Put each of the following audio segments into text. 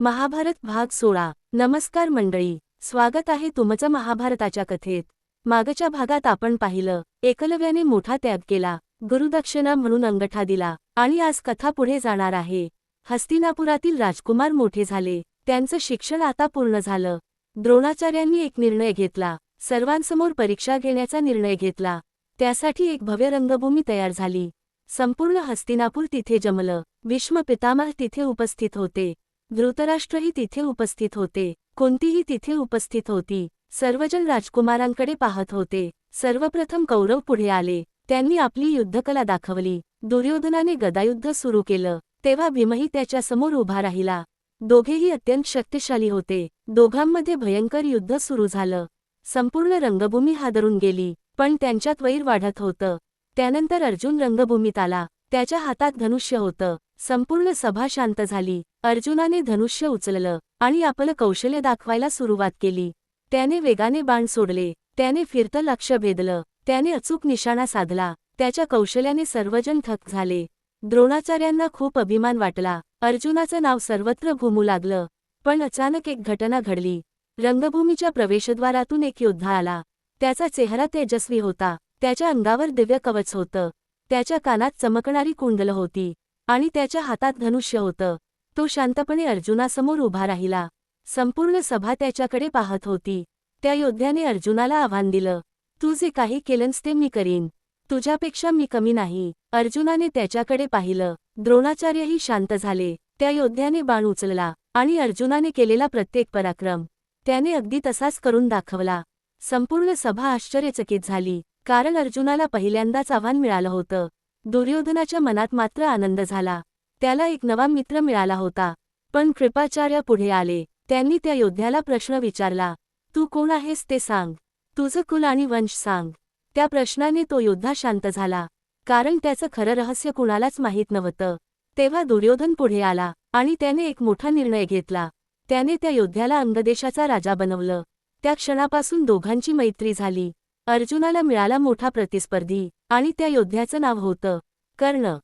महाभारत भाग 16। नमस्कार मंडळी, स्वागत आहे तुमचं महाभारताच्या कथेत। मागच्या भागात आपण पाहिलं, एकलव्याने मोठा त्याग केला, गुरुदक्षिणा म्हणून अंगठा दिला आणि आज कथा पुढे जाणार आहे। हस्तिनापुरातील राजकुमार मोठे झाले, त्यांचं शिक्षण आता पूर्ण झालं। द्रोणाचार्यांनी एक निर्णय घेतला, सर्वांसमोर परीक्षा घेण्याचा निर्णय घेतला। त्यासाठी एक भव्य रंगभूमी तयार झाली। संपूर्ण हस्तिनापूर तिथे जमलं। भीष्म पितामह तिथे उपस्थित होते, धृतराष्ट्रही तिथे उपस्थित होते, कुंतीही तिथे उपस्थित होती। सर्वजण राजकुमारांकडे पाहत होते। सर्वप्रथम कौरव पुढे आले, त्यांनी आपली युद्धकला दाखवली। दुर्योधनाने गदायुद्ध सुरू केलं, तेव्हा भीमही त्याच्या समोर उभा राहिला। दोघेही अत्यंत शक्तिशाली होते। दोघांमध्ये भयंकर युद्ध सुरू झालं। संपूर्ण रंगभूमी हादरून गेली, पण त्यांच्यात वैर वाढत होतं। त्यानंतर अर्जुन रंगभूमीत आला, त्याच्या हातात धनुष्य होतं। संपूर्ण सभा शांत झाली। अर्जुनाने धनुष्य उचललं आणि आपलं कौशल्य दाखवायला सुरुवात केली। त्याने वेगाने बाण सोडले, त्याने फिरतं लक्ष्य भेदलं, त्याने अचूक निशाणा साधला। त्याच्या कौशल्याने सर्वजण थक्क झाले। द्रोणाचार्यांना खूप अभिमान वाटला। अर्जुनाचं नाव सर्वत्र घुमू लागलं। पण अचानक एक घटना घडली। रंगभूमीच्या प्रवेशद्वारातून एक योद्धा आला। त्याचा चेहरा तेजस्वी होता, त्याच्या अंगावर दिव्य कवच होतं, त्याच्या कानात चमकणारी कुंडलं होती आणि त्याच्या हातात धनुष्य होतं। तो शांतपणे अर्जुनासमोर उभा राहिला। संपूर्ण सभा त्याच्याकडे पाहत होती। त्या योद्ध्याने अर्जुनाला आव्हान दिलं, तू जे काही केलंस ते मी करीन, तुझ्यापेक्षा मी कमी नाही। अर्जुनाने त्याच्याकडे पाहिलं। द्रोणाचार्यही शांत झाले। त्या योद्ध्याने बाण उचलला आणि अर्जुनाने केलेला प्रत्येक पराक्रम त्याने अगदी तसाच करून दाखवला। संपूर्ण सभा आश्चर्यचकित झाली, कारण अर्जुनाला पहिल्यांदाच आव्हान मिळालं होतं। दुर्योधनाच्या मनात मात्र आनंद झाला, त्याला एक नवा मित्र मिळाला होता। पण कृपाचार्य पुढे आले, त्यांनी त्या योद्ध्याला प्रश्न विचारला, तू कोण आहेस ते सांग, तुझं कुल आणि वंश सांग। त्या प्रश्नाने तो योद्धा शांत झाला, कारण त्याचं खरं रहस्य कुणालाच माहीत नव्हतं। तेव्हा दुर्योधन पुढे आला आणि त्याने एक मोठा निर्णय घेतला। त्याने त्या योद्ध्याला अंगदेशाचा राजा बनवलं। त्या क्षणापासून दोघांची मैत्री झाली। अर्जुनाला मिळाला मोठा प्रतिस्पर्धी आणि त्या योद्ध्याचं नाव होतं कर्ण।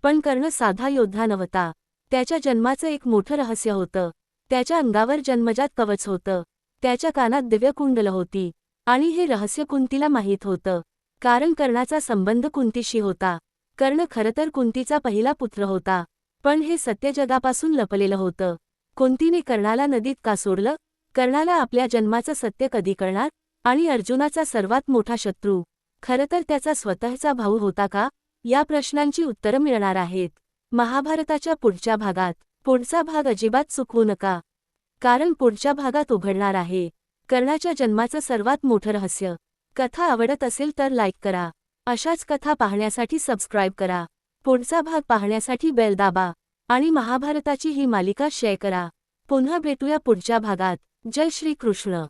पण कर्ण साधा योद्धा नव्हता, त्याच्या जन्माचं एक मोठं रहस्य होतं। त्याच्या अंगावर जन्मजात कवच होतं, त्याच्या कानात दिव्य कुंडलं होती आणि हे रहस्य कुंतीला माहीत होतं, कारण कर्णाचा संबंध कुंतीशी होता। कर्ण खरंतर कुंतीचा पहिला पुत्र होता, पण हे सत्य जगापासून लपलेलं होतं। कुंतीने कर्णाला नदीत का सोडलं? कर्णाला आपल्या जन्माचं सत्य कधी कळणार? आणि अर्जुनाचा सर्वात मोठा शत्रू खरंतर त्याचा स्वतःचा भाऊ होता का? या प्रश्नांची उत्तरं मिळणार आहेत महाभारताच्या पुढच्या भागात। पुढचा भाग अजिबात चुकवू नका, कारण पुढच्या भागात उघडणार आहे कर्णाच्या जन्माचं सर्वात मोठं रहस्य। कथा आवडत असेल तर लाईक करा, अशाच कथा पाहण्यासाठी सबस्क्राईब करा, पुढचा भाग पाहण्यासाठी बेल दाबा आणि महाभारताची ही मालिका शेअर करा। पुन्हा भेटूया पुढच्या भागात। जय श्री कृष्ण।